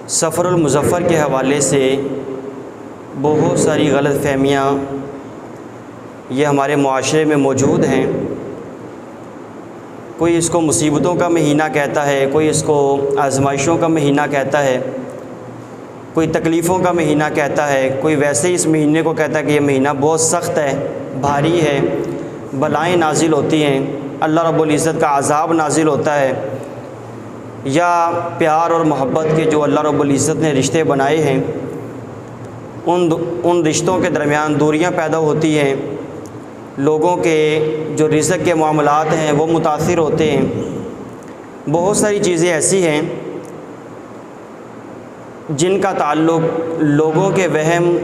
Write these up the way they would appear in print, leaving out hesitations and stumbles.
سفر المظفر کے حوالے سے بہت ساری غلط فہمیاں یہ ہمارے معاشرے میں موجود ہیں۔ کوئی اس کو مصیبتوں کا مہینہ کہتا ہے، کوئی اس کو آزمائشوں کا مہینہ کہتا ہے، کوئی تکلیفوں کا مہینہ کہتا ہے، کوئی ویسے ہی اس مہینے کو کہتا ہے کہ یہ مہینہ بہت سخت ہے، بھاری ہے، بلائیں نازل ہوتی ہیں، اللہ رب العزت کا عذاب نازل ہوتا ہے، یا پیار اور محبت کے جو اللہ رب العزت نے رشتے بنائے ہیں ان رشتوں کے درمیان دوریاں پیدا ہوتی ہیں، لوگوں کے جو رزق کے معاملات ہیں وہ متاثر ہوتے ہیں۔ بہت ساری چیزیں ایسی ہیں جن کا تعلق لوگوں کے وہم،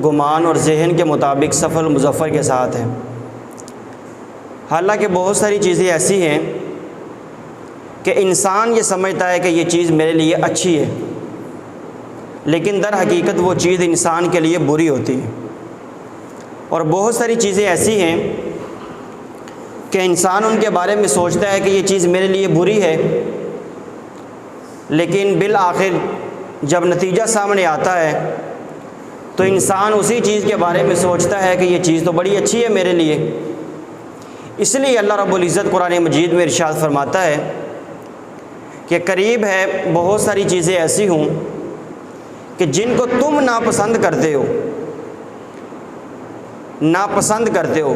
گمان اور ذہن کے مطابق سفر المظفر کے ساتھ ہے۔ حالانکہ بہت ساری چیزیں ایسی ہیں کہ انسان یہ سمجھتا ہے کہ یہ چیز میرے لیے اچھی ہے، لیکن در حقیقت وہ چیز انسان کے لیے بری ہوتی ہے۔ اور بہت ساری چیزیں ایسی ہیں کہ انسان ان کے بارے میں سوچتا ہے کہ یہ چیز میرے لیے بری ہے، لیکن بالآخر جب نتیجہ سامنے آتا ہے تو انسان اسی چیز کے بارے میں سوچتا ہے کہ یہ چیز تو بڑی اچھی ہے میرے لیے۔ اس لیے اللہ رب العزت قرآن مجید میں ارشاد فرماتا ہے کہ قریب ہے بہت ساری چیزیں ایسی ہوں کہ جن کو تم ناپسند کرتے ہو،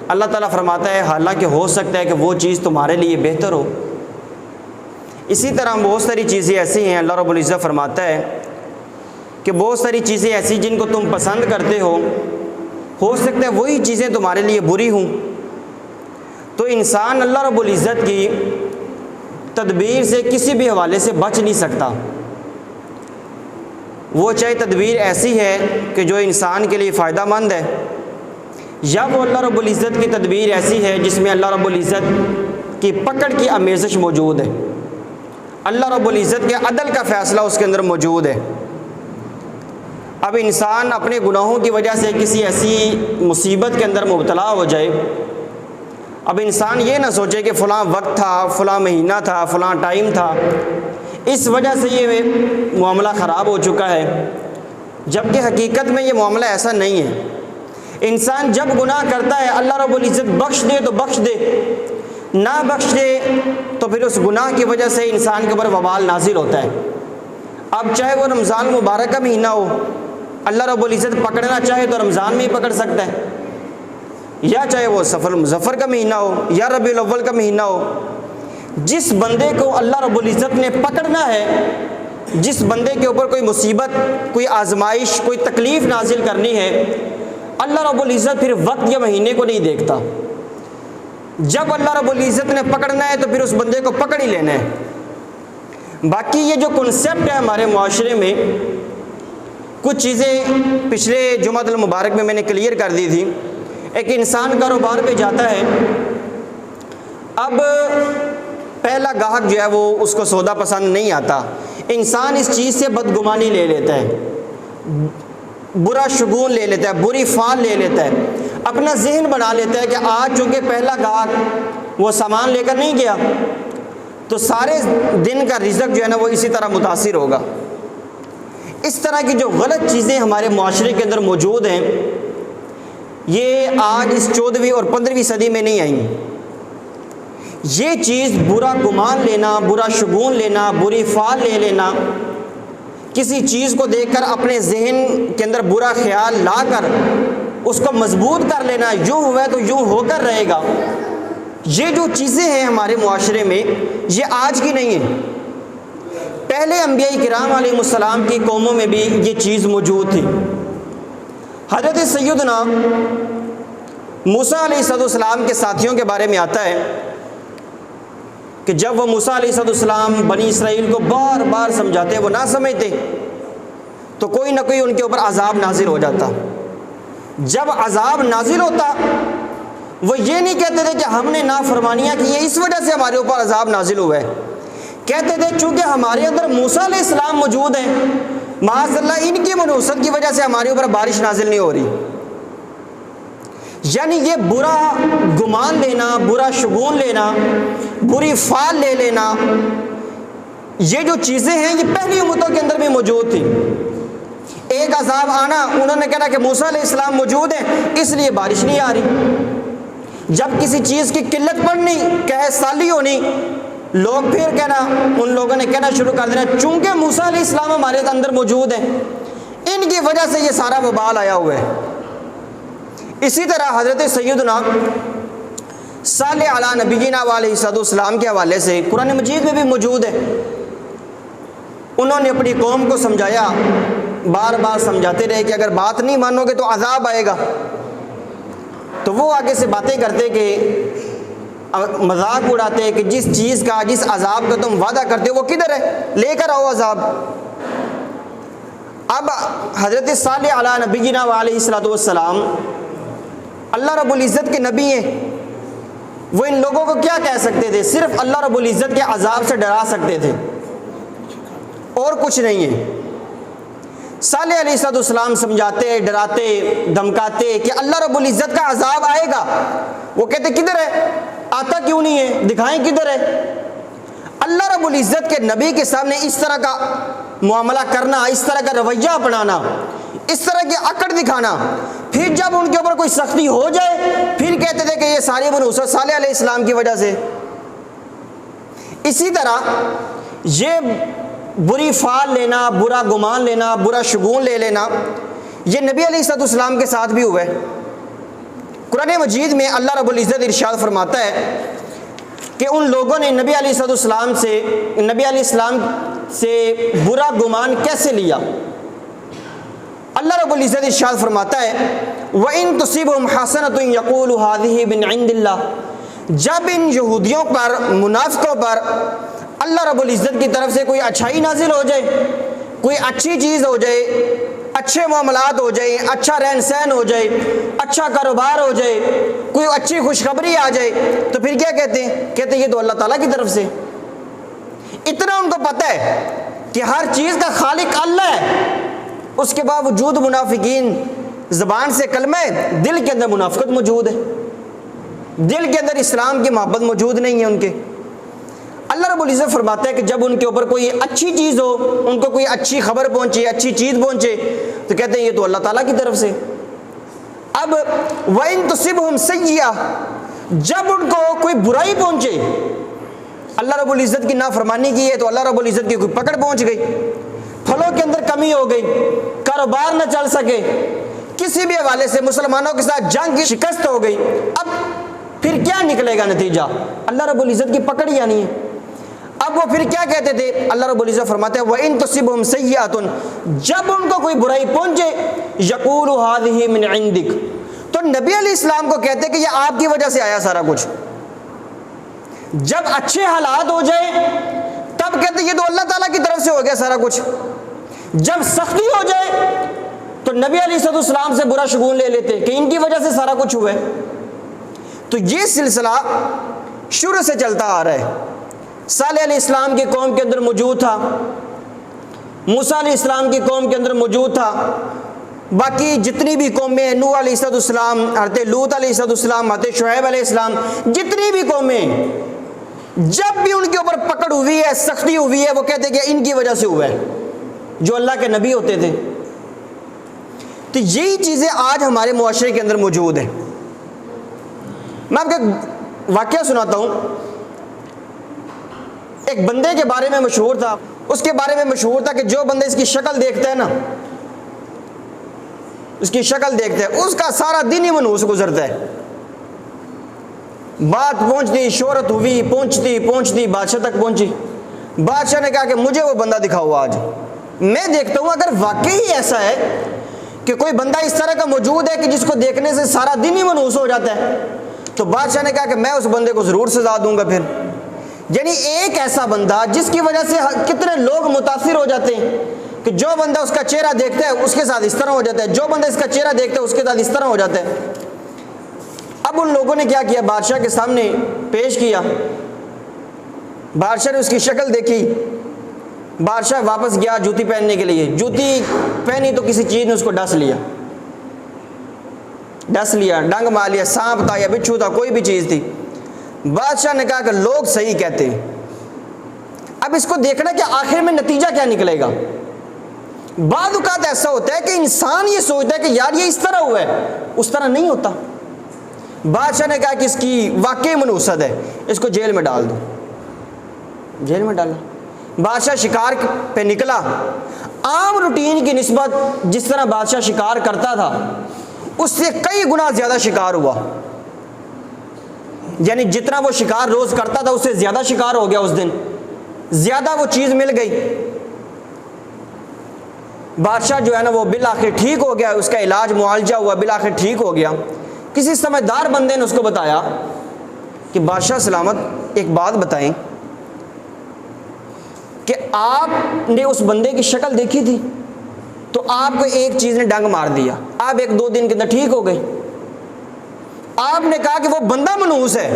اللہ تعالیٰ فرماتا ہے حالانکہ ہو سکتا ہے کہ وہ چیز تمہارے لیے بہتر ہو۔ اسی طرح بہت ساری چیزیں ایسی ہیں، اللہ رب العزت فرماتا ہے کہ بہت ساری چیزیں ایسی جن کو تم پسند کرتے ہو سکتا ہے وہی چیزیں تمہارے لیے بری ہوں۔ تو انسان اللہ رب العزت کی تدبیر سے کسی بھی حوالے سے بچ نہیں سکتا، وہ چاہے تدبیر ایسی ہے کہ جو انسان کے لیے فائدہ مند ہے، یا وہ اللہ رب العزت کی تدبیر ایسی ہے جس میں اللہ رب العزت کی پکڑ کی آمیزش موجود ہے، اللہ رب العزت کے عدل کا فیصلہ اس کے اندر موجود ہے۔ اب انسان اپنے گناہوں کی وجہ سے کسی ایسی مصیبت کے اندر مبتلا ہو جائے، اب انسان یہ نہ سوچے کہ فلاں وقت تھا، فلاں مہینہ تھا، فلاں ٹائم تھا، اس وجہ سے یہ معاملہ خراب ہو چکا ہے، جبکہ حقیقت میں یہ معاملہ ایسا نہیں ہے۔ انسان جب گناہ کرتا ہے اللہ رب العزت بخش دے تو بخش دے، نہ بخش دے تو پھر اس گناہ کی وجہ سے انسان کے اوپر وبال نازل ہوتا ہے۔ اب چاہے وہ رمضان مبارک کا مہینہ ہو، اللہ رب العزت پکڑنا چاہے تو رمضان میں ہی پکڑ سکتا ہے، یا چاہے وہ سفر المظفر کا مہینہ ہو یا ربیع الاول کا مہینہ ہو۔ جس بندے کو اللہ رب العزت نے پکڑنا ہے، جس بندے کے اوپر کوئی مصیبت، کوئی آزمائش، کوئی تکلیف نازل کرنی ہے، اللہ رب العزت پھر وقت یا مہینے کو نہیں دیکھتا۔ جب اللہ رب العزت نے پکڑنا ہے تو پھر اس بندے کو پکڑ ہی لینا ہے۔ باقی یہ جو کنسیپٹ ہے ہمارے معاشرے میں، کچھ چیزیں پچھلے جمعۃ المبارک میں نے کلیئر کر دی تھی۔ ایک انسان کاروبار پہ جاتا ہے، اب پہلا گاہک جو ہے وہ اس کو سودا پسند نہیں آتا، انسان اس چیز سے بدگمانی لے لیتا ہے، برا شگون لے لیتا ہے، بری فال لے لیتا ہے، اپنا ذہن بنا لیتا ہے کہ آج چونکہ پہلا گاہک وہ سامان لے کر نہیں گیا تو سارے دن کا رزق جو ہے نا وہ اسی طرح متاثر ہوگا۔ اس طرح کی جو غلط چیزیں ہمارے معاشرے کے اندر موجود ہیں، یہ آج اس 14ویں اور 15ویں صدی میں نہیں آئیں۔ یہ چیز برا گمان لینا، برا شگون لینا، بری فال لے لینا، کسی چیز کو دیکھ کر اپنے ذہن کے اندر برا خیال لا کر اس کو مضبوط کر لینا، یوں ہوا ہے تو یوں ہو کر رہے گا، یہ جو چیزیں ہیں ہمارے معاشرے میں یہ آج کی نہیں ہیں۔ پہلے انبیاء کرام علیہ السلام کی قوموں میں بھی یہ چیز موجود تھی۔ حضرت سیدنا موسیٰ علیہ السلام کے ساتھیوں کے بارے میں آتا ہے کہ جب وہ موسیٰ علیہ السلام بنی اسرائیل کو بار بار سمجھاتے، وہ نہ سمجھتے تو کوئی نہ کوئی ان کے اوپر عذاب نازل ہو جاتا۔ جب عذاب نازل ہوتا وہ یہ نہیں کہتے تھے کہ ہم نے نافرمانیاں کی ہے اس وجہ سے ہمارے اوپر عذاب نازل ہوا ہے، کہتے تھے چونکہ ہمارے اندر موسیٰ علیہ السلام موجود ہیں، معاذ اللہ ان کی منحوست کی وجہ سے ہمارے اوپر بارش نازل نہیں ہو رہی۔ یعنی یہ برا گمان لینا، برا شگون لینا، بری فال لے لینا، یہ جو چیزیں ہیں یہ پہلی امتوں کے اندر بھی موجود تھیں. ایک عذاب آنا، انہوں نے کہا کہ موسیٰ علیہ السلام موجود ہیں اس لیے بارش نہیں آ رہی. جب کسی چیز کی قلت پڑنی، قحط سالی ہونی، لوگ پھر کہنا، ان لوگوں نے کہنا شروع کر دینا چونکہ موسیٰ علیہ السلام ہمارے اندر موجود ہیں، ان کی وجہ سے یہ سارا وبال آیا ہوا ہے. اسی طرح حضرت سیدنا صالح علی نبینا علیہ السلام کے حوالے سے قرآن مجید میں بھی موجود ہے. انہوں نے اپنی قوم کو سمجھایا، بار بار سمجھاتے رہے کہ اگر بات نہیں مانو گے تو عذاب آئے گا. تو وہ آگے سے باتیں کرتے کہ مذاق اڑاتے کہ جس چیز کا، جس عذاب کا تم وعدہ کرتے ہو وہ کدھر ہے، لے کر آؤ عذاب. اب حضرت صالح علی نبینا علیہ السلام اللہ رب العزت کے نبی ہیں، وہ ان لوگوں کو کیا کہہ سکتے تھے؟ صرف اللہ رب العزت کے عذاب سے ڈرا سکتے تھے اور کچھ نہیں ہے. صالح علیہ السلام سمجھاتے، ڈراتے، دھمکاتے کہ اللہ رب العزت کا عذاب آئے گا. وہ کہتے کدھر ہے، آتا کیوں نہیں ہے، دکھائیں کدھر ہے. اللہ رب العزت کے نبی کے سامنے اس طرح کا معاملہ کرنا، اس طرح کا رویہ اپنانا، اس طرح کی اکڑ دکھانا، پھر جب ان کے اوپر کوئی سختی ہو جائے پھر کہتے تھے کہ یہ ساری بنوسط صالح علیہ السلام کی وجہ سے. اسی طرح یہ بری فعل لینا، برا گمان لینا، برا شگون لے لینا، یہ نبی علیہ السلام کے ساتھ بھی ہوا ہے. قرآن مجید میں اللہ رب العزت ارشاد فرماتا ہے کہ ان لوگوں نے نبی علیہ السلام سے برا گمان کیسے لیا. اللہ رب العزت ارشاد فرماتا ہے وَإِن تُصِبْهُمْ حَسَنَةٌ يَقُولُ هَذِهِ مِنْ عِنْدِ اللَّهِ. جب ان یہودیوں پر، منافقوں پر اللہ رب العزت کی طرف سے کوئی اچھائی نازل ہو جائے، کوئی اچھی چیز ہو جائے، اچھے معاملات ہو جائے، اچھا رہن سہن ہو جائے، اچھا کاروبار ہو جائے، کوئی اچھی خوشخبری آ جائے، تو پھر کیا کہتے ہیں؟ کہتے ہیں یہ تو اللہ تعالیٰ کی طرف سے. اتنا ان کو پتہ ہے کہ ہر چیز کا خالق اللہ ہے، اس کے باوجود منافقین زبان سے کلمہ ہے، دل کے اندر منافقت موجود ہے، دل کے اندر اسلام کی محبت موجود نہیں ہے ان کے. اللہ رب العزت فرماتا ہے کہ جب ان کے اوپر کوئی اچھی چیز ہو، ان کو کوئی اچھی خبر پہنچے، اچھی چیز پہنچے، تو کہتے ہیں یہ تو اللہ تعالیٰ کی طرف سے. اب وَإِن تُصِبْهُمْ سَيِّئَةٌ، جب ان کو کوئی برائی پہنچے، اللہ رب العزت کی نافرمانی کی ہے تو اللہ رب العزت کی کوئی پکڑ پہنچ گئی، پھلوں کے اندر کمی ہو گئی، کاروبار نہ چل سکے، کسی بھی حوالے سے مسلمانوں کے ساتھ جنگ کی شکست ہو گئی، اب پھر کیا نکلے گا نتیجہ؟ اللہ رب العزت کی پکڑ ہی آنی ہے. اب وہ پھر کیا کہتے تھے؟ اللہ رب العزت فرماتے ہیں وَإِن تُصِبْهُمْ سَيِّئَةٌ، جب ان کو کوئی برائی پہنچے، يَقُولُ هَذِهِ مِنْ عِنْدِكَ، تو نبی علیہ السلام کو کہتے کہ یہ آپ کی وجہ سے آیا سارا کچھ. جب اچھے حالات ہو جائیں تب کہتے یہ تو اللہ تعالیٰ کی طرف سے ہو گیا سارا کچھ. جب سختی ہو جائے تو نبی علیہ السلام سے برا شگون لے لیتے کہ ان کی وجہ سے سارا کچھ ہوا ہے. تو یہ سلسلہ شروع سے چلتا آ رہا ہے. صالح علیہ السلام کی قوم کے اندر موجود تھا، موسیٰ علیہ السلام کی قوم کے اندر موجود تھا، باقی جتنی بھی قومیں، نوح علیہ السلام، حضرت لوط علیہ السلام، حضرت شعیب علیہ السلام، جتنی بھی قومیں، جب بھی ان کے اوپر پکڑ ہوئی ہے، سختی ہوئی ہے، وہ کہتے کہ ان کی وجہ سے ہوا ہے، جو اللہ کے نبی ہوتے تھے. تو یہی چیزیں آج ہمارے معاشرے کے اندر موجود ہیں. میں آپ کو ایک واقعہ سناتا ہوں. ایک بندے کے بارے میں مشہور تھا، اس کے بارے میں مشہور تھا کہ جو بندے اس کی شکل دیکھتا ہے نا، اس کی شکل دیکھتا ہے، اس کا سارا دن ہی منحوس گزرتا ہے. بات پہنچتی، شہرت ہوئی، پہنچتی بادشاہ تک پہنچی. بادشاہ نے کہا کہ مجھے وہ بندہ دکھاؤ آج. میں دیکھتا ہوں اگر واقعی ایسا ہے کہ کوئی بندہ اس طرح کا موجود ہے کہ جس کو دیکھنے سے سارا دن ہی منحوس ہو جاتا ہے، تو بادشاہ نے کہا کہ میں اس بندے کو ضرور سزا دوں گا. پھر یعنی ایک ایسا بندہ جس کی وجہ سے کتنے لوگ متاثر ہو جاتے ہیں کہ جو بندہ اس کا چہرہ دیکھتا ہے اس کے ساتھ اس طرح ہو جاتا ہے، جو بندہ اس کا چہرہ دیکھتا ہے اس کے ساتھ اس طرح ہو جاتا ہے. اب ان لوگوں نے کیا کیا؟ بادشاہ کے سامنے پیش کیا. بادشاہ نے اس کی شکل دیکھی. بادشاہ واپس گیا جوتی پہننے کے لیے. جوتی پہنی تو کسی چیز نے اس کو ڈس لیا، ڈنگ مار لیا، سانپ تھا یا بچھو تھا، کوئی بھی چیز تھی. بادشاہ نے کہا کہ لوگ صحیح کہتے ہیں، اب اس کو دیکھنا کہ آخر میں نتیجہ کیا نکلے گا۔ بعض اوقات ایسا ہوتا ہے کہ انسان یہ سوچتا ہے کہ یار یہ اس طرح ہوا ہے، اس طرح نہیں ہوتا۔ بادشاہ نے کہا کہ اس کی واقعی منحوست ہے، اس کو جیل میں ڈال دو۔ جیل میں ڈالا۔ بادشاہ شکار پہ نکلا، عام روٹین کی نسبت جس طرح بادشاہ شکار کرتا تھا اس سے کئی گنا زیادہ شکار ہوا، یعنی جتنا وہ شکار روز کرتا تھا اس سے زیادہ شکار ہو گیا، اس دن زیادہ وہ چیز مل گئی۔ بادشاہ جو ہے نا وہ بالآخر ٹھیک ہو گیا، اس کا علاج معالجہ ہوا، بالآخر ٹھیک ہو گیا۔ کسی سمجھدار بندے نے اس کو بتایا کہ بادشاہ سلامت ایک بات بتائیں کہ آپ نے اس بندے کی شکل دیکھی تھی تو آپ کو ایک چیز نے ڈنگ مار دیا، آپ 1-2 دن کے اندر ٹھیک ہو گئے۔ آپ نے کہا کہ وہ بندہ منحوس ہے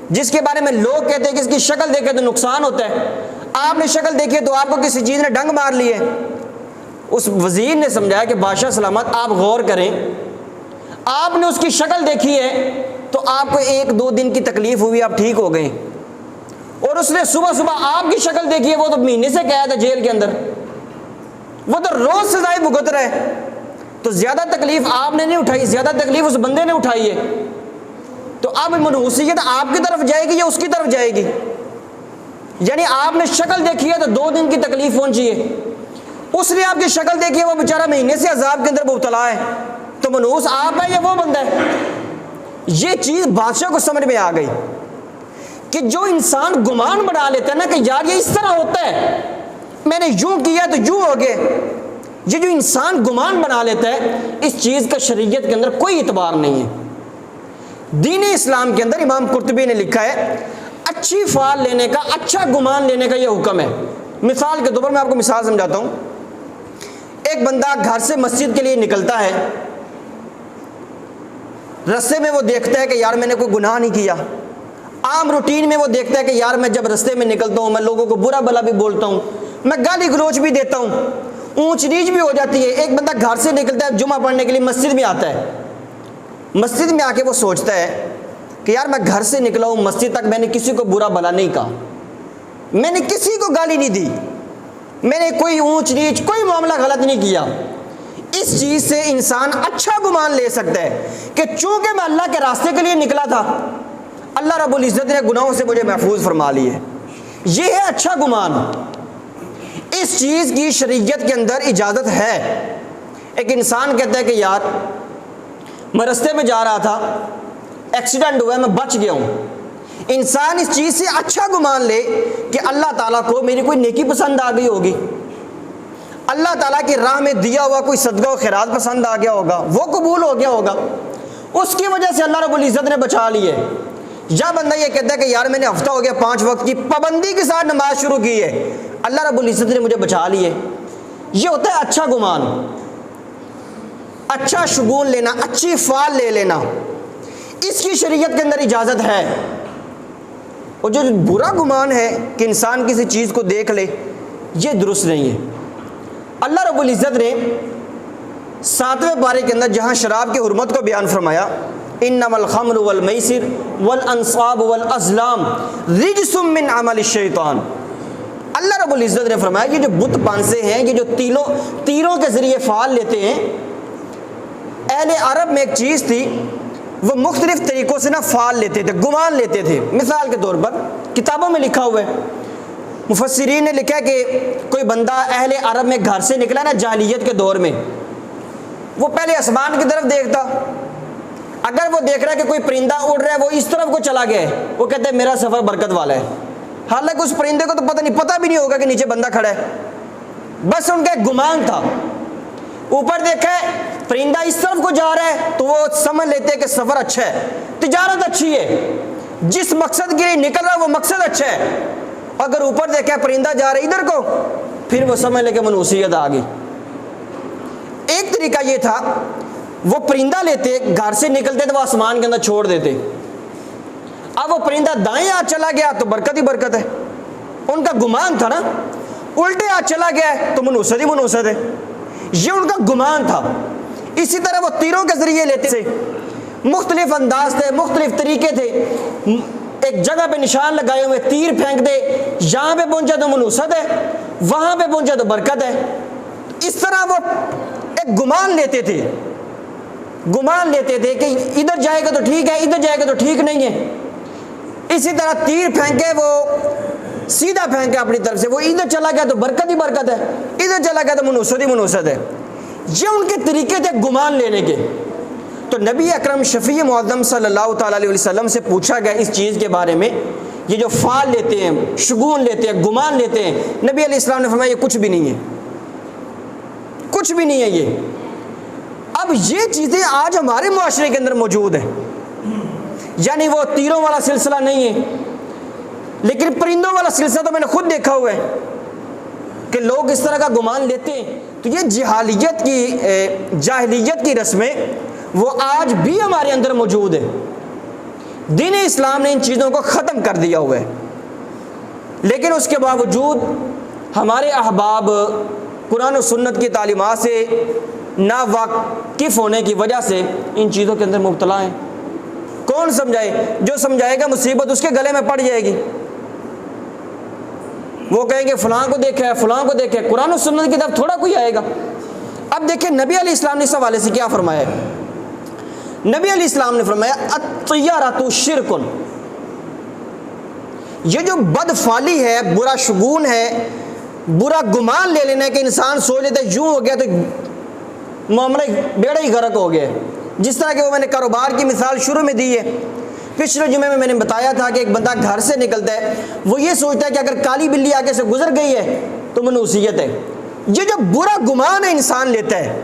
جس کے بارے میں لوگ کہتے ہیں کہ اس کی شکل دیکھے تو نقصان ہوتا ہے، آپ نے شکل دیکھی تو آپ کو کسی چیز نے ڈنگ مار لی ہے۔ اس وزیر نے سمجھایا کہ بادشاہ سلامت آپ غور کریں، آپ نے اس کی شکل دیکھی ہے تو آپ کو 1-2 دن کی تکلیف ہوئی، آپ ٹھیک ہو گئے، اور اس نے صبح صبح آپ کی شکل دیکھی ہے، وہ تو مہینے سے قید ہے جیل کے اندر، وہ تو روز سزائیں بھگت رہا ہے، تو زیادہ تکلیف آپ نے نہیں اٹھائی، زیادہ تکلیف اس بندے نے اٹھائی ہے۔ تو اب منحوسیت آپ کی طرف جائے گی یا اس کی طرف جائے گی؟ یعنی آپ نے شکل دیکھی ہے تو 2 دن کی تکلیف پہنچی ہے، اس نے آپ کی شکل دیکھی ہے وہ بیچارہ مہینے سے عذاب کے اندر مبتلا ہے، تو منحوس آپ ہے یا وہ بندہ ہے؟ یہ چیز بادشاہ کو سمجھ میں آ گئی کہ جو انسان گمان بنا لیتا ہے نا کہ یار یہ اس طرح ہوتا ہے، میں نے یوں کیا تو یوں ہو گئے، یہ جو انسان گمان بنا لیتا ہے اس چیز کا شریعت کے اندر کوئی اعتبار نہیں ہے۔ دین اسلام کے اندر امام قرطبی نے لکھا ہے اچھی فال لینے کا، اچھا گمان لینے کا یہ حکم ہے۔ مثال کے طور پر میں آپ کو مثال سمجھاتا ہوں۔ ایک بندہ گھر سے مسجد کے لیے نکلتا ہے، رستے میں وہ دیکھتا ہے کہ یار میں نے کوئی گناہ نہیں کیا، عام روٹین میں وہ دیکھتا ہے کہ یار میں جب رستے میں نکلتا ہوں میں لوگوں کو برا بھلا بھی بولتا ہوں، میں گالی گلوچ بھی دیتا ہوں، اونچ نیچ بھی ہو جاتی ہے۔ ایک بندہ گھر سے نکلتا ہے، جمعہ پڑھنے کے لیے مسجد میں آتا ہے، مسجد میں آ کے وہ سوچتا ہے کہ یار میں گھر سے نکلا ہوں مسجد تک، میں نے کسی کو برا بھلا نہیں کہا، میں نے کسی کو گالی نہیں دی، میں نے کوئی اونچ نیچ کوئی معاملہ غلط نہیں کیا۔ اس چیز سے انسان اچھا گمان لے سکتا ہے کہ چونکہ میں اللہ کے راستے کے لیے نکلا تھا، اللہ رب العزت نے گناہوں سے مجھے محفوظ فرما لی ہے، یہ ہے اچھا گمان۔ اس چیز کی شریعت کے اندر اجازت ہے۔ ایک انسان کہتا ہے کہ یار میں رستے میں جا رہا تھا، ایکسیڈنٹ ہوا ہے، میں بچ گیا ہوں، انسان اس چیز سے اچھا گمان لے کہ اللہ تعالیٰ کو میری کوئی نیکی پسند آ گئی ہوگی، اللہ تعالیٰ کی راہ میں دیا ہوا کوئی صدقہ و خیرات پسند آ گیا ہوگا، وہ قبول ہو گیا ہوگا، اس کی وجہ سے اللہ رب العزت نے بچا لی ہے۔ یا بندہ یہ کہتا ہے کہ یار میں نے ہفتہ ہو گیا 5 وقت کی پابندی کے ساتھ نماز شروع کی ہے، اللہ رب العزت نے مجھے بچا لی ہے۔ یہ ہوتا ہے اچھا گمان، اچھا شگون لینا، اچھی فال لے لینا، اس کی شریعت کے اندر اجازت ہے۔ اور جو برا گمان ہے کہ انسان کسی چیز کو دیکھ لے، یہ درست نہیں ہے۔ اللہ رب العزت نے 7ویں پارے کے اندر جہاں شراب کی حرمت کو بیان فرمایا، انما الخمر والمیسر والانصاب والازلام رجس من عمل الشیطان، اللہ رب العزت نے فرمایا یہ جو بت پانسے ہیں، یہ جو تیروں کے ذریعے فال لیتے ہیں، اہل عرب میں ایک چیز تھی، وہ مختلف طریقوں سے فال لیتے تھے، گمان لیتے تھے۔ مثال کے طور پر کتابوں میں لکھا ہوا ہے، مفسرین نے لکھا ہے کہ کوئی بندہ اہل عرب میں گھر سے نکلا نا جاہلیت کے دور میں، وہ پہلے آسمان کی طرف دیکھتا، اگر وہ دیکھ رہا ہے کہ کوئی پرندہ اڑ رہا ہے، وہ اس طرف کو چلا گیا ہے، وہ کہتے ہیں میرا سفر برکت والا ہے، حالانکہ اس پرندے کو تو پتہ بھی نہیں ہوگا کہ نیچے بندہ کھڑا ہے، بس ان کا ایک گمان تھا۔ اوپر دیکھا ہے پرندہ اس طرف کو جا رہا ہے تو وہ سمجھ لیتے کہ سفر اچھا ہے، تجارت اچھی ہے، جس مقصد کے لیے نکل رہا ہے وہ مقصد اچھا ہے۔ اگر اوپر دیکھا ہے پرندہ جا رہا ہے ادھر کو، پھر وہ سمجھ لے کہ منحوسیت آ گئی۔ ایک طریقہ یہ تھا، وہ پرندہ لیتے، گھر سے نکلتے تو وہ آسمان کے اندر چھوڑ دیتے، اب وہ پرندہ دائیں ہاتھ چلا گیا تو برکت ہی برکت ہے، ان کا گمان تھا نا، الٹے ہاتھ چلا گیا ہے تو منحوست ہی منحوست ہے، یہ ان کا گمان تھا۔ اسی طرح وہ تیروں کے ذریعے لیتے تھے، مختلف انداز تھے، مختلف طریقے تھے، ایک جگہ پہ نشان لگائے ہوئے، تیر پھینک دے، یہاں پہ پہنچا تو منوست ہے، وہاں پہ پہنچا تو برکت ہے۔ اس طرح وہ ایک گمان لیتے تھے کہ ادھر جائے گا تو ٹھیک ہے، ادھر جائے گا تو ٹھیک نہیں ہے۔ اسی طرح تیر پھینکے، وہ سیدھا پھینکے اپنی طرف سے، وہ ادھر چلا گیا تو برکت ہی برکت ہے، ادھر چلا گیا تو منوست ہی منوست ہے۔ یہ ان کے طریقے تھے گمان لینے کے۔ تو نبی اکرم شفیع معظم صلی اللہ تعالیٰ علیہ وسلم سے پوچھا گیا اس چیز کے بارے میں، یہ جو فعال لیتے ہیں، شگون لیتے ہیں، گمان لیتے ہیں، نبی علیہ السلام نے فرمایا یہ کچھ بھی نہیں ہے، کچھ بھی نہیں ہے یہ۔ اب یہ چیزیں آج ہمارے معاشرے کے اندر موجود ہیں، یعنی وہ تیروں والا سلسلہ نہیں ہے، لیکن پرندوں والا سلسلہ تو میں نے خود دیکھا ہوا ہے کہ لوگ اس طرح کا گمان لیتے ہیں۔ تو یہ جاہلیت کی رسمیں وہ آج بھی ہمارے اندر موجود ہے۔ دین اسلام نے ان چیزوں کو ختم کر دیا ہوا ہے، لیکن اس کے باوجود ہمارے احباب قرآن و سنت کی تعلیمات سے ناواقف ہونے کی وجہ سے ان چیزوں کے اندر مبتلا ہیں۔ کون سمجھائے؟ جو سمجھائے گا مصیبت اس کے گلے میں پڑ جائے گی۔ وہ کہیں گے فلاں کو دیکھا ہے، فلاں کو دیکھا ہے، قرآن و سنت کی طرف تھوڑا کوئی آئے گا۔ اب دیکھیں نبی علیہ السلام نے اس حوالے سے کیا فرمایا ہے۔ نبی علیہ السلام نے فرمایا الطیارۃ شرک، یہ جو بد فعلی ہے، برا شگون ہے، برا گمان لے لینا ہے کہ انسان سوچ لیتا ہے یوں ہو گیا تو معاملہ بیڑا ہی غرق ہو گیا۔ جس طرح کہ وہ میں نے کاروبار کی مثال شروع میں دی ہے، پچھلے جمعے میں نے بتایا تھا کہ ایک بندہ گھر سے نکلتا ہے، وہ یہ سوچتا ہے کہ اگر کالی بلی آگے سے گزر گئی ہے تو منوسیت ہے۔ یہ جو برا گمان ہے انسان لیتا ہے،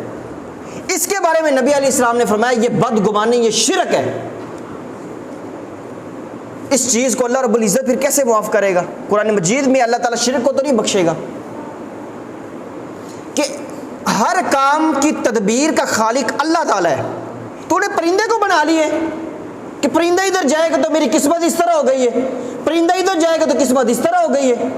اس کے بارے میں نبی علیہ السلام نے فرمایا یہ بد گمان نہیں، یہ شرک ہے۔ اس چیز کو اللہ رب العزت پھر کیسے معاف کرے گا؟ قرآن مجید میں اللہ تعالیٰ شرک کو تو نہیں بخشے گا کہ ہر کام کی تدبیر کا خالق اللہ تعالیٰ ہے۔ تو نے پرندے کو بنا لیے کہ پرندہ ادھر جائے گا تو میری قسمت اس طرح ہو گئی ہے، پرندہ ادھر جائے گا تو قسمت اس طرح ہو گئی ہے۔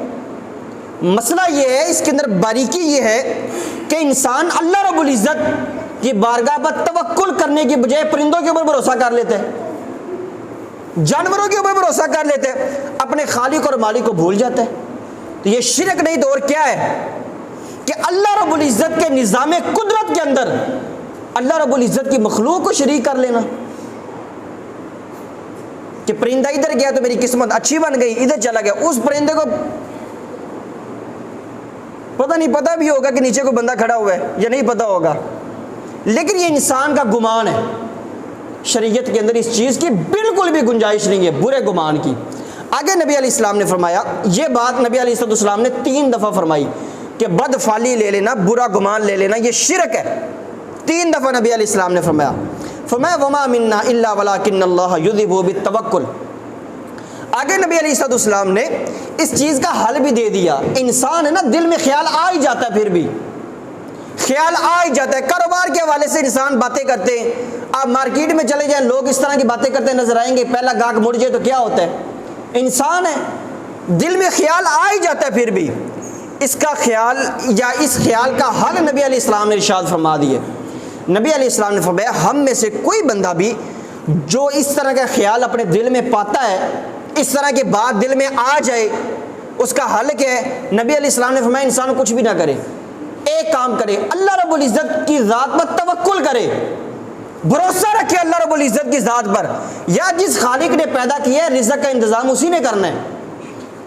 مسئلہ یہ ہے، اس کے اندر باریکی یہ ہے کہ انسان اللہ رب العزت کی بارگاہ پر توکل کرنے کی بجائے پرندوں کے اوپر بھروسہ کر لیتے ہیں، جانوروں کے اوپر بھروسہ کر لیتے ہیں، اپنے خالق اور مالک کو بھول جاتا ہے۔ تو یہ شرک نہیں تو اور کیا ہے کہ اللہ رب العزت کے نظام قدرت کے اندر اللہ رب العزت کی مخلوق کو شریک کر لینا کہ پرندہ ادھر گیا تو میری قسمت اچھی بن گئی، ادھر چلا گیا، اس پرندے کو پتہ نہیں، پتہ بھی ہوگا کہ نیچے کوئی بندہ کھڑا ہوا ہے یا نہیں پتہ ہوگا، لیکن یہ انسان کا گمان ہے۔ شریعت کے اندر اس چیز کی بالکل بھی گنجائش نہیں ہے برے گمان کی۔ آگے نبی علیہ السلام نے فرمایا، یہ بات نبی علیہ السلام نے 3 دفعہ فرمائی کہ بد فعلی لے لینا، برا گمان لے لینا یہ شرک ہے۔ 3 دفعہ نبی علیہ السلام نے فرمایا وما منا الا ولکن اللہ یذھب بالتوکل۔ آگے نبی علیہ السلام نے اس چیز کا حل بھی دے دیا۔ انسان ہے نا، دل میں خیال آ ہی جاتا ہے، پھر بھی خیال آ ہی جاتا ہے۔ کاروبار کے حوالے سے انسان باتیں کرتے ہیں، آپ مارکیٹ میں چلے جائیں لوگ اس طرح کی باتیں کرتے نظر آئیں گے، پہلا گاہک مڑ جائے تو کیا ہوتا ہے؟ انسان ہے، دل میں خیال آ ہی جاتا ہے، پھر بھی اس کا خیال یا اس خیال کا حل نبی علیہ السلام نے ارشاد فرما دیے۔ نبی علیہ السلام نے فرمایا ہم میں سے کوئی بندہ بھی جو اس طرح کا خیال اپنے دل میں پاتا ہے، اس طرح کی بات دل میں آ جائے، اس کا حل کیا ہے؟ نبی علیہ السلام نے فرمایا انسان کچھ بھی نہ کرے، ایک کام کرے، اللہ رب العزت کی ذات پر توکل کرے، بھروسہ رکھے اللہ رب العزت کی ذات پر، یا جس خالق نے پیدا کیا ہے رزق کا انتظام اسی نے کرنا ہے۔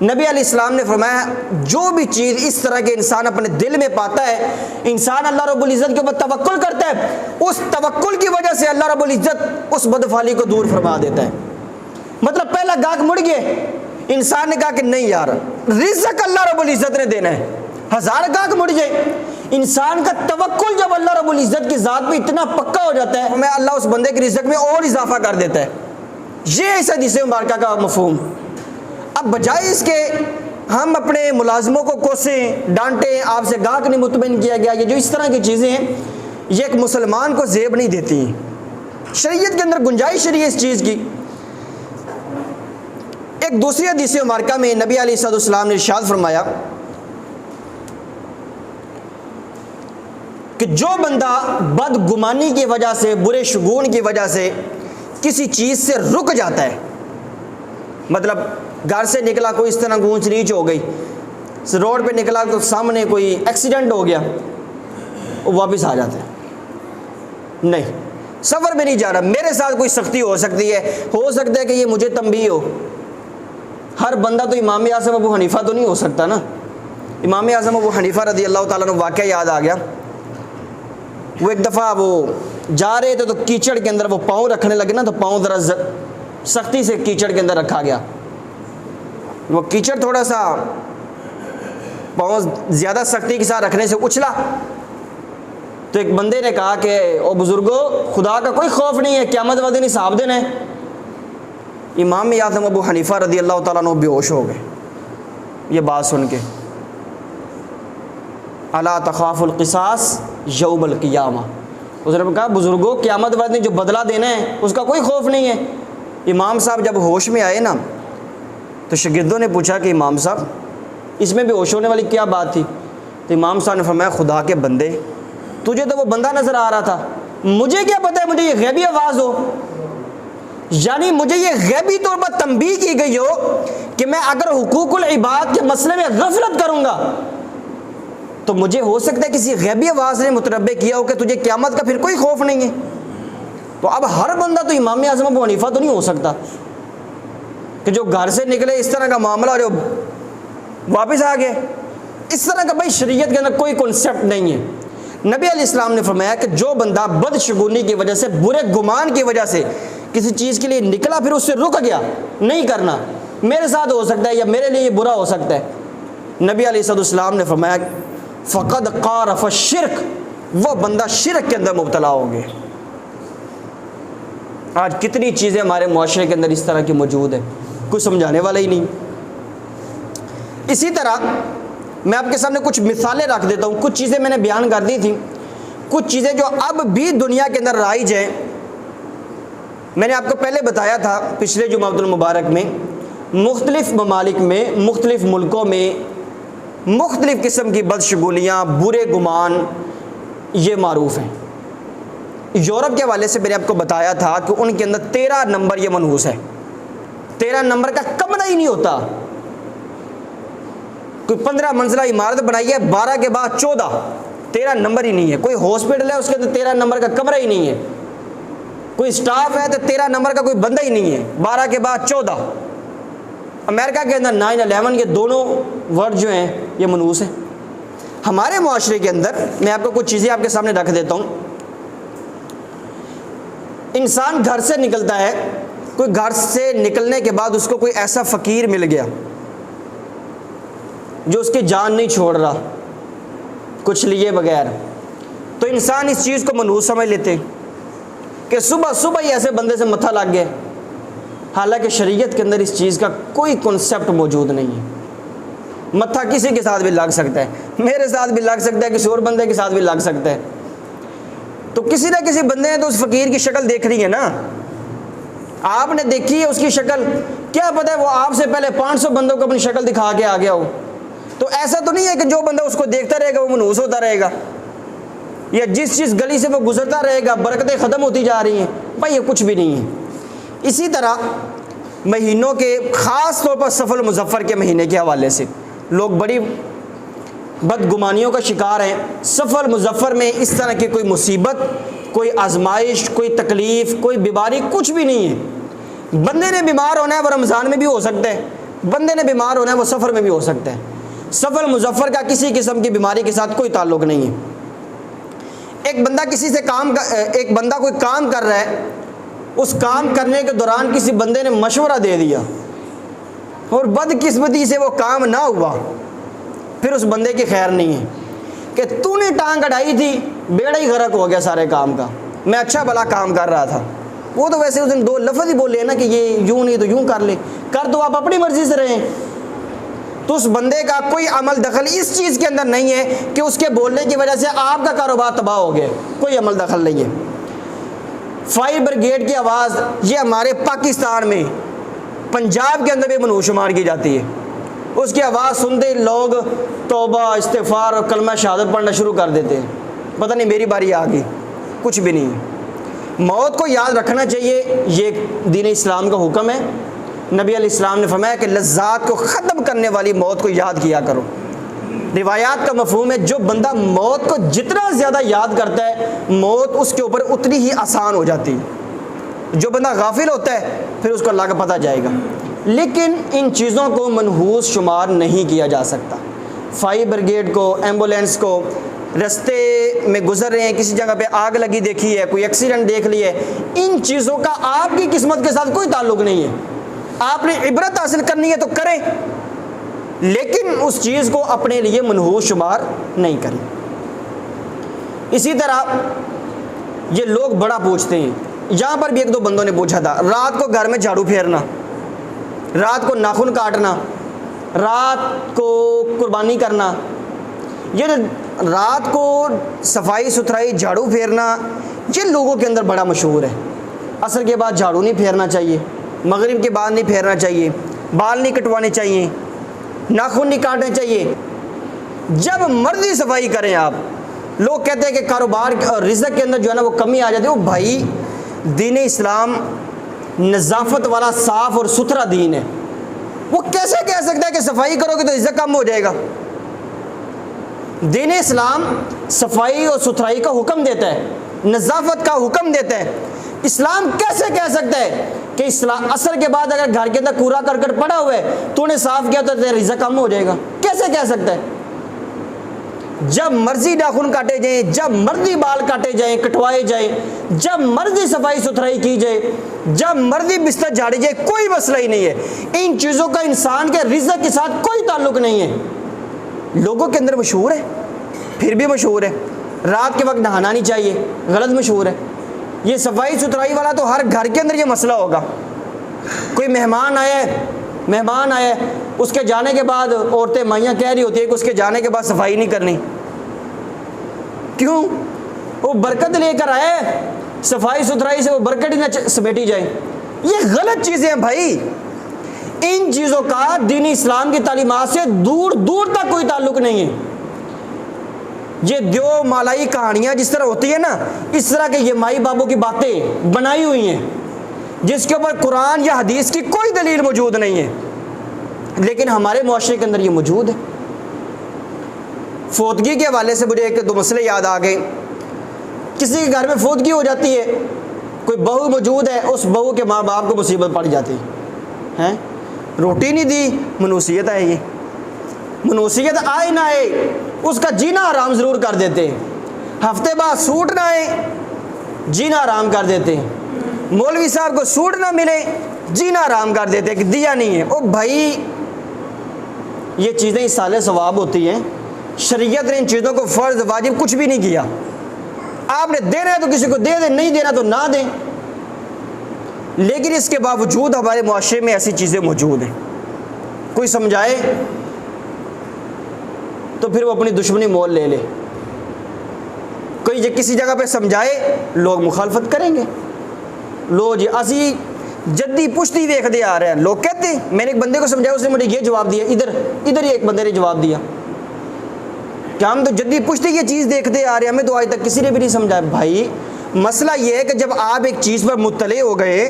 نبی علیہ السلام نے فرمایا جو بھی چیز اس طرح کے انسان اپنے دل میں پاتا ہے، انسان اللہ رب العزت کے اوپر توکل کرتا ہے، اس توکل کی وجہ سے اللہ رب العزت اس بدفعلی کو دور فرما دیتا ہے۔ مطلب پہلا گاہک مڑ گئے، انسان نے کہا کہ نہیں یار رزق اللہ رب العزت نے دینا ہے، 1000 گاہک مڑ جائے، انسان کا توکل جب اللہ رب العزت کی ذات پہ اتنا پکا ہو جاتا ہے، میں اللہ اس بندے کے رزق میں اور اضافہ کر دیتا ہے۔ یہ اس حدیث مبارکہ کا مفہوم۔ اب بجائے اس کے ہم اپنے ملازموں کو کوسیں، ڈانٹیں، آپ سے گاہک نہیں مطمئن کیا گیا، یہ جو اس طرح کی چیزیں ہیں یہ ایک مسلمان کو زیب نہیں دیتی ہیں، شریعت کے اندر گنجائش نہیں ہے اس چیز کی۔ ایک دوسری حدیث مبارکہ میں نبی علیہ السلام نے ارشاد فرمایا کہ جو بندہ بد گمانی کی وجہ سے، برے شگون کی وجہ سے کسی چیز سے رک جاتا ہے، مطلب گھر سے نکلا کوئی اس طرح گونچ نیچ ہو گئی, روڈ پہ نکلا تو سامنے کوئی ایکسیڈنٹ ہو گیا, وہ واپس آ جاتے ہیں. نہیں, سفر میں نہیں جا رہا, میرے ساتھ کوئی سختی ہو سکتی ہے, ہو سکتا ہے کہ یہ مجھے تنبیہ ہو. ہر بندہ تو امام اعظم ابو حنیفہ تو نہیں ہو سکتا نا. امام اعظم ابو حنیفہ رضی اللہ تعالیٰ عنہ واقعہ یاد آ گیا. وہ ایک دفعہ وہ جا رہے تھے تو کیچڑ کے اندر وہ پاؤں رکھنے لگے نا, تو پاؤں ذرا سختی سے کیچڑ کے اندر رکھا گیا. وہ کیچڑ تھوڑا سا پاؤں زیادہ سختی کے ساتھ رکھنے سے اچھلا, تو ایک بندے نے کہا کہ او بزرگو, خدا کا کوئی خوف نہیں ہے, قیامت والے دن حساب دینا ہے. امام اعظم ابو حنیفہ رضی اللہ تعالیٰ عنہ بے ہوش ہو گئے یہ بات سن کے. الا تخاف القصاص یوم القیامہ, اس نے کہا بزرگو قیامت والے دن جو بدلہ دینا ہے اس کا کوئی خوف نہیں ہے. امام صاحب جب ہوش میں آئے نا تو شاگردوں نے پوچھا کہ امام صاحب اس میں بھی ہوش ہونے والی کیا بات تھی؟ تو امام صاحب نے فرمایا خدا کے بندے, تجھے تو وہ بندہ نظر آ رہا تھا, مجھے کیا پتہ ہے مجھے یہ غیبی آواز ہو, یعنی مجھے یہ غیبی طور پر تنبیہ کی گئی ہو کہ میں اگر حقوق العباد کے مسئلے میں غفلت کروں گا تو مجھے ہو سکتا ہے کسی غیبی آواز نے متنبہ کیا ہو کہ تجھے قیامت کا پھر کوئی خوف نہیں ہے. تو اب ہر بندہ تو امام اعظم ابو حنیفہ تو نہیں ہو سکتا کہ جو گھر سے نکلے اس طرح کا معاملہ اور واپس آ گئے. اس طرح کا بھائی شریعت کے اندر کوئی کنسیپٹ نہیں ہے. نبی علیہ السلام نے فرمایا کہ جو بندہ بدشگونی کی وجہ سے, برے گمان کی وجہ سے کسی چیز کے لیے نکلا پھر اس سے رک گیا, نہیں کرنا, میرے ساتھ ہو سکتا ہے یا میرے لیے یہ برا ہو سکتا ہے, نبی علیہ السلام نے فرمایا فقد قارف الشرک, وہ بندہ شرک کے اندر مبتلا ہو گئے. آج کتنی چیزیں ہمارے معاشرے کے اندر اس طرح کی موجود ہیں, کوئی سمجھانے والا ہی نہیں. اسی طرح میں آپ کے سامنے کچھ مثالیں رکھ دیتا ہوں. کچھ چیزیں میں نے بیان کر دی تھیں, کچھ چیزیں جو اب بھی دنیا کے اندر رائج ہیں. میں نے آپ کو پہلے بتایا تھا پچھلے جمعۃ المبارک میں, مختلف ممالک میں, مختلف ملکوں میں مختلف قسم کی بدشگونیاں, برے گمان یہ معروف ہیں. یورپ کے حوالے سے میں نے آپ کو بتایا تھا کہ ان کے اندر 13 نمبر یہ منحوس ہے. 13 نمبر کا کمرہ ہی نہیں ہوتا. کوئی 15 منزلہ عمارت بنائی ہے, 12 کے بعد 14, 13 نمبر ہی نہیں ہے. کوئی ہاسپٹل ہے اس کے اندر 13 نمبر کا کمرہ ہی نہیں ہے. کوئی اسٹاف ہے تو 13 نمبر کا کوئی بندہ ہی نہیں ہے, 12 کے بعد 14. امریکہ کے اندر 9/11 یہ دونوں ورڈ جو ہیں یہ منحوس ہیں. ہمارے معاشرے کے اندر میں آپ کو کچھ چیزیں آپ کے سامنے رکھ دیتا ہوں. انسان گھر سے نکلتا ہے, کوئی گھر سے نکلنے کے بعد اس کو کوئی ایسا فقیر مل گیا جو اس کی جان نہیں چھوڑ رہا کچھ لیے بغیر, تو انسان اس چیز کو منحوس سمجھ لیتے کہ صبح صبح ہی ایسے بندے سے متھا لگ گئے. حالانکہ شریعت کے اندر اس چیز کا کوئی کنسیپٹ موجود نہیں ہے. متھا کسی کے ساتھ بھی لگ سکتا ہے, میرے ساتھ بھی لگ سکتا ہے, کسی اور بندے کے ساتھ بھی لگ سکتا ہے. تو کسی نہ کسی بندے نے تو اس فقیر کی شکل دیکھ رہی ہے نا, آپ نے دیکھی ہے اس کی شکل, کیا پتہ ہے وہ آپ سے پہلے 500 بندوں کو اپنی شکل دکھا کے آ گیا ہو. تو ایسا تو نہیں ہے کہ جو بندہ اس کو دیکھتا رہے گا وہ منحوس ہوتا رہے گا, یا جس گلی سے وہ گزرتا رہے گا برکتیں ختم ہوتی جا رہی ہیں. بھائی یہ کچھ بھی نہیں ہے. اسی طرح مہینوں کے, خاص طور پر صفر المظفر کے مہینے کے حوالے سے لوگ بڑی بدگمانیوں کا شکار ہیں. صفر المظفر میں اس طرح کی کوئی مصیبت, کوئی آزمائش, کوئی تکلیف, کوئی بیماری کچھ بھی نہیں ہے. بندے نے بیمار ہونا ہے وہ رمضان میں بھی ہو سکتا ہے, بندے نے بیمار ہونا ہے وہ سفر میں بھی ہو سکتا ہے. صفر المظفر کا کسی قسم کی بیماری کے ساتھ کوئی تعلق نہیں ہے. ایک بندہ کسی سے ایک بندہ کوئی کام کر رہا ہے, اس کام کرنے کے دوران کسی بندے نے مشورہ دے دیا اور بدقسمتی سے وہ کام نہ ہوا, پھر اس بندے کی خیر نہیں ہے کہ تو نے ٹانگ اڑائی تھی, بیڑا ہی غرق ہو گیا سارے کام کا, میں اچھا بھلا کام کر رہا تھا. وہ تو ویسے اس نے 2 لفظ ہی بولے نا کہ یہ یوں نہیں تو یوں کر لے, کر دو آپ اپنی مرضی سے رہیں. تو اس بندے کا کوئی عمل دخل اس چیز کے اندر نہیں ہے کہ اس کے بولنے کی وجہ سے آپ کا کاروبار تباہ ہو گیا, کوئی عمل دخل نہیں ہے. فائر بریگیڈ کی آواز یہ ہمارے پاکستان میں پنجاب کے اندر بھی منحوس شمار کی جاتی ہے. اس کی آواز سنتے لوگ توبہ, استغفار اور کلمہ شہادت پڑھنا شروع کر دیتے ہیں. پتہ نہیں میری باری آ گئی, کچھ بھی نہیں ہے. موت کو یاد رکھنا چاہیے, یہ دین اسلام کا حکم ہے. نبی علیہ السلام نے فرمایا کہ لذات کو ختم کرنے والی موت کو یاد کیا کرو۔ روایات کا مفہوم ہے جو بندہ موت کو جتنا زیادہ یاد کرتا ہے موت اس کے اوپر اتنی ہی آسان ہو جاتی ہے۔ جو بندہ غافل ہوتا ہے پھر اس کو اللہ کا پتہ جائے گا۔ لیکن ان چیزوں کو منحوس شمار نہیں کیا جا سکتا۔ فائر بریگیڈ کو، ایمبولینس کو، رستے میں گزر رہے ہیں، کسی جگہ پہ آگ لگی دیکھی ہے، کوئی ایکسیڈنٹ دیکھ لی ہے، ان چیزوں کا آپ کی قسمت کے ساتھ کوئی تعلق نہیں ہے۔ آپ نے عبرت حاصل کرنی ہے تو کریں، لیکن اس چیز کو اپنے لیے منحوس شمار نہیں کریں۔ اسی طرح یہ لوگ بڑا پوچھتے ہیں، یہاں پر بھی ایک دو بندوں نے پوچھا تھا، رات کو گھر میں جھاڑو پھیرنا، رات کو ناخن کاٹنا، رات کو قربانی کرنا، یہ جو رات کو صفائی ستھرائی جھاڑو پھیرنا یہ لوگوں کے اندر بڑا مشہور ہے۔ عصر کے بعد جھاڑو نہیں پھیرنا چاہیے، مغرب کے بعد نہیں پھیرنا چاہیے، بال نہیں کٹوانے چاہیے، ناخن نہیں کاٹنے چاہیے۔ جب مرضی صفائی کریں آپ، لوگ کہتے ہیں کہ کاروبار اور رزق کے اندر جو ہے نا وہ کمی آ جاتی ہے۔ وہ بھائی دین اسلام نظافت والا صاف اور ستھرا دین ہے، وہ کیسے کہہ سکتا ہے کہ صفائی کرو گے تو رزق کم ہو جائے گا؟ دین اسلام صفائی اور ستھرائی کا حکم دیتا ہے، نظافت کا حکم دیتا ہے۔ اسلام کیسے کہہ سکتا ہے کہ اسلام عصر کے بعد اگر گھر کے اندر کوڑا کرکٹ پڑا ہوا ہے تو نے صاف کیا تو تیرا رزق کم ہو جائے گا؟ کیسے کہہ سکتا ہے؟ جب مرضی ناخن کاٹے جائیں، جب مرضی بال کاٹے جائیں، کٹوائے جائیں، جب مرضی صفائی ستھرائی کی جائے، جب مرضی بستر جھاڑی جائے، کوئی مسئلہ ہی نہیں ہے۔ ان چیزوں کا انسان کے رزق کے ساتھ کوئی تعلق نہیں ہے۔ لوگوں کے اندر مشہور ہے، پھر بھی مشہور ہے۔ رات کے وقت نہانا نہیں چاہیے، غلط مشہور ہے۔ یہ صفائی ستھرائی والا تو ہر گھر کے اندر یہ مسئلہ ہوگا۔ کوئی مہمان آیا ہے، اس کے جانے کے بعد عورتیں مائیاں کہہ رہی ہوتی ہیں کہ اس کے جانے کے بعد صفائی نہیں کرنی۔ کیوں؟ وہ برکت لے کر آئے، صفائی ستھرائی سے وہ برکت ہی نہ سمیٹی جائے۔ یہ غلط چیزیں ہیں بھائی، ان چیزوں کا دین اسلام کی تعلیمات سے دور دور تک کوئی تعلق نہیں ہے۔ یہ دیو مالائی کہانیاں جس طرح ہوتی ہیں نا، اس طرح کے یہ مائی بابوں کی باتیں بنائی ہوئی ہیں جس کے اوپر قرآن یا حدیث کی کوئی دلیل موجود نہیں ہے، لیکن ہمارے معاشرے کے اندر یہ موجود ہے۔ فوتگی کے حوالے سے مجھے ایک دو مسئلے یاد آ گئے۔ کسی کے گھر میں فوتگی ہو جاتی ہے، کوئی بہو موجود ہے، اس بہو کے ماں باپ کو مصیبت پڑ جاتی ہے، روٹی نہیں دی، منوسیت ہے۔ یہ منوسیت آئے نہ آئے اس کا جینا حرام ضرور کر دیتے ہیں۔ ہفتے بعد سوٹ نہ آئے، جینا حرام کر دیتے ہیں۔ مولوی صاحب کو سوٹ نہ ملے، جینا حرام کر دیتے ہیں کہ دیا نہیں ہے۔ او بھائی یہ چیزیں ایصال ثواب ہوتی ہیں، شریعت نے ان چیزوں کو فرض واجب کچھ بھی نہیں کیا۔ آپ نے دینا ہے تو کسی کو دے دیں، نہیں دینا تو نہ دیں، لیکن اس کے باوجود ہمارے معاشرے میں ایسی چیزیں موجود ہیں۔ کوئی سمجھائے تو پھر وہ اپنی دشمنی مول لے لے، کوئی کسی جگہ پہ سمجھائے لوگ مخالفت کریں گے۔ لو جی اسی جدی پشتی دیکھتے آ رہے ہیں، لوگ کہتے ہیں۔ میں نے ایک بندے کو سمجھایا، اس نے مجھے یہ جواب دیا، ادھر ہی ایک بندے نے جواب دیا کہ ہم تو جدی پشتی یہ چیز دیکھتے آ رہے ہیں، ہمیں تو آج تک کسی نے بھی نہیں سمجھایا۔ بھائی مسئلہ یہ ہے کہ جب آپ ایک چیز پر مطلع ہو گئے،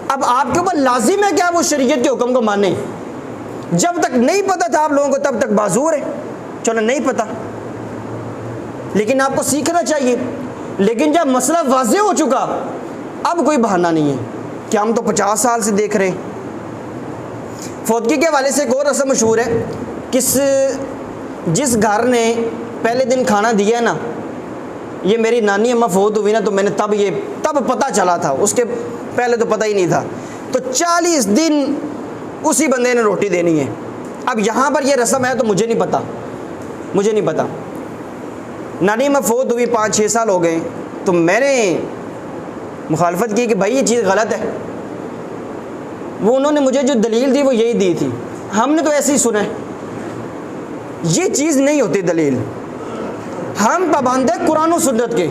اب آپ کے اوپر لازم ہے کہ آپ اس شریعت کے حکم کو مانیں۔ جب تک نہیں پتہ تھا آپ لوگوں کو تب تک معذور ہے، چلو نہیں پتہ، لیکن آپ کو سیکھنا چاہیے۔ لیکن جب مسئلہ واضح ہو چکا اب کوئی بہانہ نہیں ہے کہ ہم تو 50 سال سے دیکھ رہے ہیں۔ فوتگی کے حوالے سے ایک اور رسم مشہور ہے، جس گھر نے پہلے دن کھانا دیا نا، یہ میری نانی اماں فوت ہوئی نا تو میں نے تب پتہ چلا تھا، اس کے پہلے تو پتہ ہی نہیں تھا۔ تو 40 دن اسی بندے نے روٹی دینی ہے۔ اب یہاں پر یہ رسم ہے تو مجھے نہیں پتہ۔ نانی اماں فوت ہوئی 5-6 سال ہو گئے، تو میں نے مخالفت کی کہ بھائی یہ چیز غلط ہے۔ وہ انہوں نے مجھے جو دلیل دی وہ یہی دی تھی، ہم نے تو ایسے ہی سنا ہے، یہ چیز نہیں ہوتی دلیل۔ ہم پابند ہیں قرآن و سنت کے۔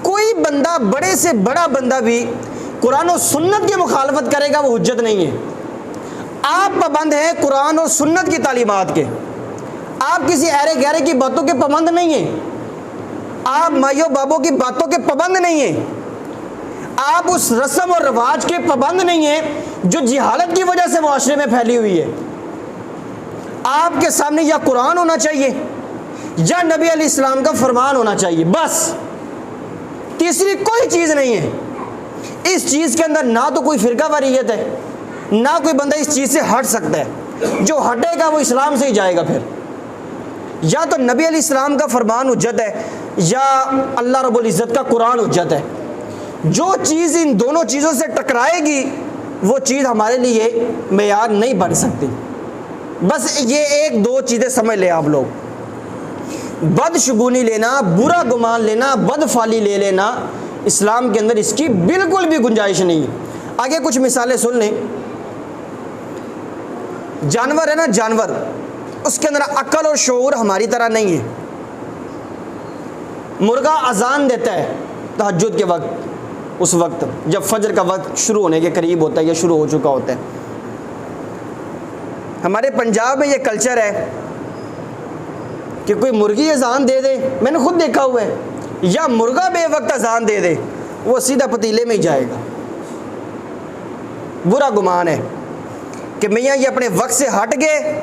کوئی بندہ بڑے سے بڑا بندہ بھی قرآن و سنت کی مخالفت کرے گا وہ حجت نہیں ہے۔ آپ پابند ہیں قرآن و سنت کی تعلیمات کے، آپ کسی ایرے گہرے کی باتوں کے پابند نہیں ہیں، آپ مائیوں بابوں کی باتوں کے پابند نہیں ہیں، آپ اس رسم اور رواج کے پابند نہیں ہیں جو جہالت کی وجہ سے معاشرے میں پھیلی ہوئی ہے۔ آپ کے سامنے یا قرآن ہونا چاہیے یا نبی علیہ السلام کا فرمان ہونا چاہیے، بس تیسری کوئی چیز نہیں ہے۔ اس چیز کے اندر نہ تو کوئی فرقہ واریت ہے، نہ کوئی بندہ اس چیز سے ہٹ سکتا ہے۔ جو ہٹے گا وہ اسلام سے ہی جائے گا۔ پھر یا تو نبی علیہ السلام کا فرمان حجت ہے یا اللہ رب العزت کا قرآن حجت ہے۔ جو چیز ان دونوں چیزوں سے ٹکرائے گی وہ چیز ہمارے لیے معیار نہیں بن سکتی۔ بس یہ ایک دو چیزیں سمجھ لیں آپ لوگ، بدشگونی لینا، برا گمان لینا، بد فعلی لے لینا، اسلام کے اندر اس کی بالکل بھی گنجائش نہیں ہے۔ آگے کچھ مثالیں سن لیں۔ جانور ہے نا، جانور، اس کے اندر عقل اور شعور ہماری طرح نہیں ہے۔ مرغا اذان دیتا ہے تہجد کے وقت، اس وقت جب فجر کا وقت شروع ہونے کے قریب ہوتا ہے یا شروع ہو چکا ہوتا ہے۔ ہمارے پنجاب میں یہ کلچر ہے کہ کوئی مرغی اذان دے دے، میں نے خود دیکھا ہوا ہے، یا مرغا بے وقت اذان دے دے، وہ سیدھا پتیلے میں ہی جائے گا۔ برا گمان ہے کہ میاں یہ اپنے وقت سے ہٹ گئے،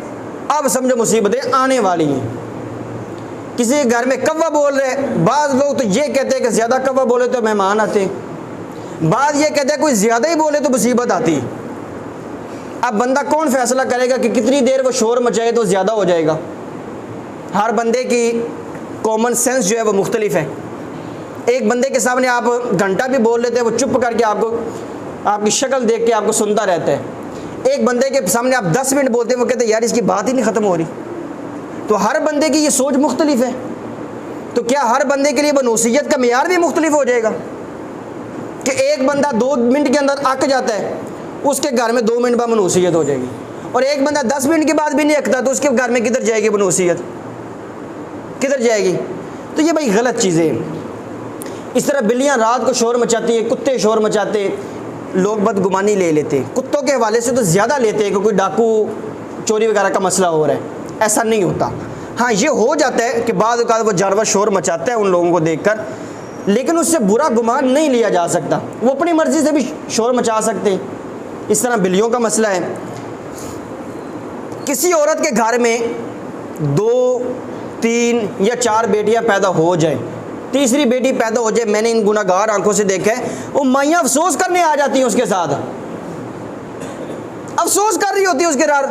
اب سمجھو مصیبتیں آنے والی ہیں۔ کسی کے گھر میں کوا بول رہے، بعض لوگ تو یہ کہتے ہیں کہ زیادہ کوا بولے تو مہمان آتے ہیں، بعض یہ کہتے ہیں کوئی زیادہ ہی بولے تو مصیبت آتی۔ اب بندہ کون فیصلہ کرے گا کہ کتنی دیر وہ شور مچائے تو زیادہ ہو جائے گا؟ ہر بندے کی کامن سینس جو ہے وہ مختلف ہے۔ ایک بندے کے سامنے آپ گھنٹہ بھی بول لیتے ہیں، وہ چپ کر کے آپ کی شکل دیکھ کے آپ کو سنتا رہتا ہے۔ ایک بندے کے سامنے آپ 10 منٹ بولتے ہیں، وہ کہتے ہیں یار اس کی بات ہی نہیں ختم ہو رہی۔ تو ہر بندے کی یہ سوچ مختلف ہے، تو کیا ہر بندے کے لیے بنوسیت کا معیار بھی مختلف ہو جائے گا کہ ایک بندہ 2 منٹ کے اندر اک جاتا ہے، اس کے گھر میں 2 منٹ بعد بنوسیت ہو جائے گی، اور ایک بندہ 10 منٹ کے بعد بھی نہیں اکتا تو اس کے گھر میں کدھر جائے گی بنوسیت، کدھر جائے گی؟ تو یہ بھائی غلط چیزیں ہیں۔ اس طرح بلیاں رات کو شور مچاتی ہیں، کتے شور مچاتے ہیں، لوگ بدگمانی لے لیتے ہیں۔ کتوں کے حوالے سے تو زیادہ لیتے ہیں کہ کوئی ڈاکو چوری وغیرہ کا مسئلہ ہو رہا ہے، ایسا نہیں ہوتا۔ ہاں یہ ہو جاتا ہے کہ بعض اوقات وہ جانور شور مچاتا ہے ان لوگوں کو دیکھ کر، لیکن اس سے برا گمان نہیں لیا جا سکتا، وہ اپنی مرضی سے بھی شور مچا سکتے ہیں۔ اس طرح بلیوں کا مسئلہ ہے۔ کسی عورت کے گھر میں 2، 3 یا 4 بیٹیاں پیدا ہو جائیں، تیسری بیٹی پیدا ہو جائے، میں نے ان گناہگار آنکھوں سے دیکھا ہے، وہ مائیاں افسوس کرنے آ جاتی ہیں اس کے ساتھ، افسوس کر رہی ہوتی ہے اس کے ساتھ۔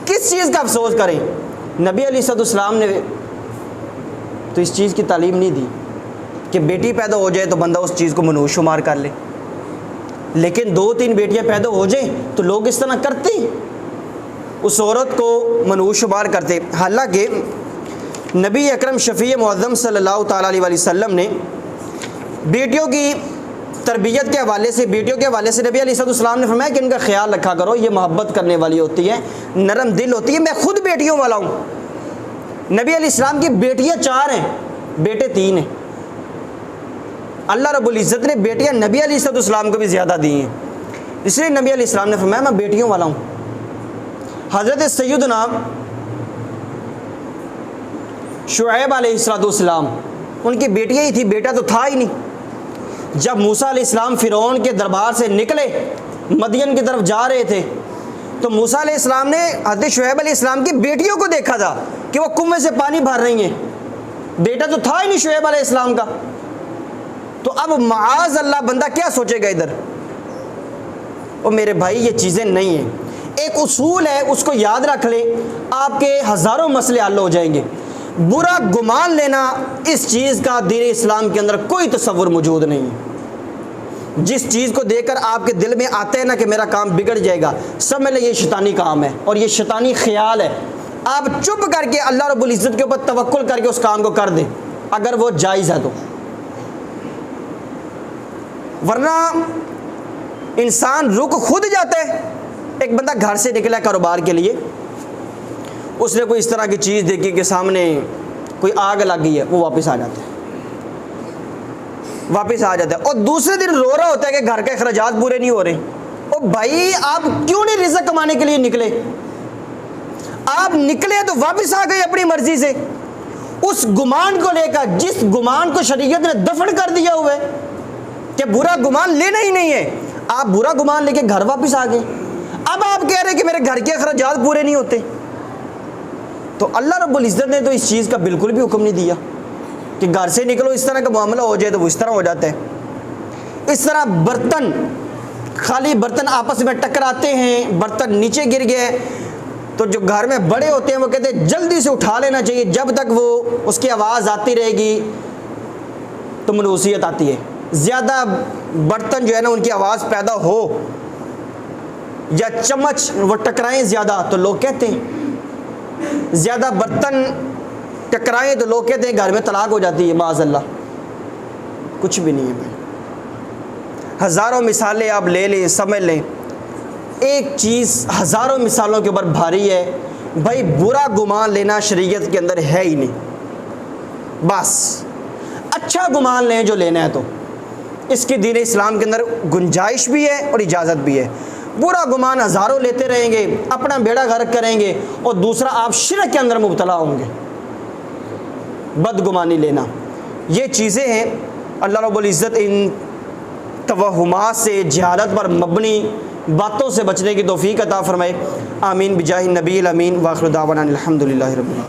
کس چیز کا افسوس کریں؟ نبی علیہ السلام نے تو اس چیز کی تعلیم نہیں دی کہ بیٹی پیدا ہو جائے تو بندہ اس چیز کو منحوس شمار کر لے، لیکن 2-3 بیٹیاں پیدا ہو جائیں تو لوگ اس طرح کرتے، اس عورت کو منحوس شمار کرتے۔ حالانکہ نبی اکرم شفیع معظم صلی اللہ تعالیٰ علیہ وسلم نے بیٹیوں کی تربیت کے حوالے سے، بیٹیوں کے حوالے سے نبی علیہ السلام نے فرمایا کہ ان کا خیال رکھا کرو، یہ محبت کرنے والی ہوتی ہے، نرم دل ہوتی ہے، میں خود بیٹیوں والا ہوں۔ نبی علیہ السلام کی بیٹیاں 4 ہیں، بیٹے 3 ہیں۔ اللہ رب العزت نے بیٹیاں نبی علیہ السلام کو بھی زیادہ دی ہیں، اس لیے نبی علیہ السلام نے فرمایا میں بیٹیوں والا ہوں۔ حضرت سیدنا شعیب علیہ السلام، ان کی بیٹیاں ہی تھی، بیٹا تو تھا ہی نہیں۔ جب موسیٰ علیہ السلام فرعون کے دربار سے نکلے، مدین کی طرف جا رہے تھے، تو موسیٰ علیہ السلام نے حضرت شعیب علیہ السلام کی بیٹیوں کو دیکھا تھا کہ وہ کنویں سے پانی بھر رہی ہیں، بیٹا تو تھا ہی نہیں شعیب علیہ السلام کا۔ تو اب معاذ اللہ بندہ کیا سوچے گا ادھر؟ اور میرے بھائی یہ چیزیں نہیں ہیں، ایک اصول ہے، اس کو یاد رکھ لیں، آپ کے ہزاروں مسئلے حل ہو جائیں گے۔ برا گمان لینا، اس چیز کا دین اسلام کے اندر کوئی تصور موجود نہیں ہے۔ جس چیز کو دیکھ کر آپ کے دل میں آتا ہے نا کہ میرا کام بگڑ جائے گا، سمجھ لیں یہ شیطانی کام ہے اور یہ شیطانی خیال ہے۔ آپ چپ کر کے اللہ رب العزت کے اوپر توکل کر کے اس کام کو کر دیں اگر وہ جائز ہے تو، ورنہ انسان رک خود جاتا ہے۔ ایک بندہ گھر سے نکلا کاروبار کے لیے، اس نے کوئی اس طرح کی چیز دیکھی کہ سامنے کوئی آگ لگ گئی ہے، وہ واپس آ جاتا ہے، اور دوسرے دن رو رہا ہوتا ہے کہ گھر کے اخراجات پورے نہیں ہو رہے۔ او بھائی آپ کیوں نہیں رزق کمانے کے لیے نکلے؟ آپ نکلے تو واپس آ گئے اپنی مرضی سے، اس گمان کو لے کر جس گمان کو شریعت نے دفن کر دیا ہوا ہے کہ برا گمان لینا ہی نہیں ہے. آپ برا گمان لے کے گھر واپس آ گئے. اب آپ کہہ رہے ہیں کہ میرے گھر کے اخراجات پورے نہیں ہوتے. تو اللہ رب العزت نے تو اس چیز کا بالکل بھی حکم نہیں دیا کہ گھر سے نکلو اس طرح کا معاملہ ہو جائے تو وہ اس طرح ہو جاتا ہے. اس طرح برتن، خالی برتن آپس میں ٹکراتے ہیں، برتن نیچے گر گئے تو جو گھر میں بڑے ہوتے ہیں وہ کہتے ہیں جلدی سے اٹھا لینا چاہیے، جب تک وہ اس کی آواز آتی رہے گی تو منوسیت آتی ہے. زیادہ برتن جو ہے نا ان کی آواز پیدا ہو یا چمچ وہ ٹکرائیں زیادہ تو لوگ کہتے ہیں، زیادہ برتن ٹکرائیں تو لوگ کہتے ہیں گھر میں طلاق ہو جاتی ہے. معاذ اللہ، کچھ بھی نہیں ہے بھائی. ہزاروں مثالیں آپ لے لیں، سمجھ لیں، ایک چیز ہزاروں مثالوں کے اوپر بھاری ہے بھائی، برا گمان لینا شریعت کے اندر ہے ہی نہیں. بس اچھا گمان لیں جو لینا ہے تو اس کی دین اسلام کے اندر گنجائش بھی ہے اور اجازت بھی ہے. برا گمان ہزاروں لیتے رہیں گے، اپنا بیڑا غرق کریں گے اور دوسرا آپ شرک کے اندر مبتلا ہوں گے. بدگمانی لینا، یہ چیزیں ہیں. اللہ رب العزت ان توہمات سے، جہالت پر مبنی باتوں سے بچنے کی توفیق عطا فرمائے. آمین بجاہ النبی الامین. وآخر دعوانا الحمدللہ رب العالمین.